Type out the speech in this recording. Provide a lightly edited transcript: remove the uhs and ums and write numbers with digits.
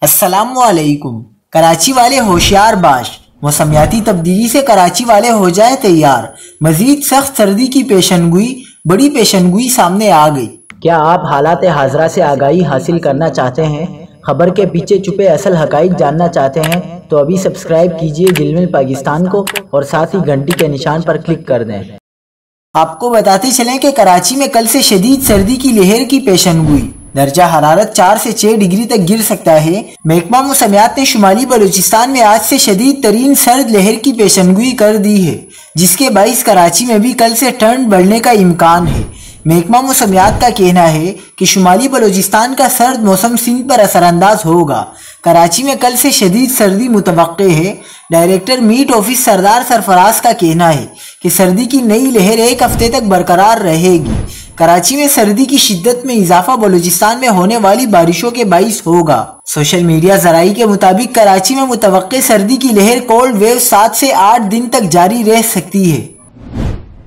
السلام علیکم۔ کراچی والے ہوشیار باش، موسمیاتی تبدیلی سے کراچی والے ہو جائیں تیار۔ مزید سخت سردی کی پیشنگوئی، بڑی پیشنگوئی سامنے آ گئی۔ کیا آپ حالات حاضرہ سے آگاہی حاصل کرنا چاہتے ہیں؟ خبر کے پیچھے چھپے اصل حقائق جاننا چاہتے ہیں تو ابھی سبسکرائب کیجئے دل مل پاکستان کو اور ساتھ ہی گھنٹی کے نشان پر کلک کر دیں۔ آپ کو بتاتے چلیں کہ کراچی میں کل سے شدید سردی کی لہر کی پیشنگوئی، درجہ حرارت 4 سے 6 ڈگری تک گر سکتا ہے۔ محکمہ موسمیات نے شمالی بلوچستان میں آج سے شدید ترین سرد لہر کی پیشنگوئی کر دی ہے، جس کے باعث کراچی میں بھی کل سے ٹھنڈ بڑھنے کا امکان ہے۔ محکمہ موسمیات کا کہنا ہے کہ شمالی بلوچستان کا سرد موسم سندھ پر اثر انداز ہوگا۔ کراچی میں کل سے شدید سردی متوقع ہے۔ ڈائریکٹر میٹ آفس سردار سرفراز کا کہنا ہے کہ سردی کی نئی لہر ایک ہفتے تک برقرار رہے گی۔ کراچی میں سردی کی شدت میں اضافہ بلوچستان میں ہونے والی بارشوں کے باعث ہوگا۔ سوشل میڈیا ذرائع کے مطابق کراچی میں متوقع سردی کی لہر کولڈ ویو 7 سے 8 دن تک جاری رہ سکتی ہے۔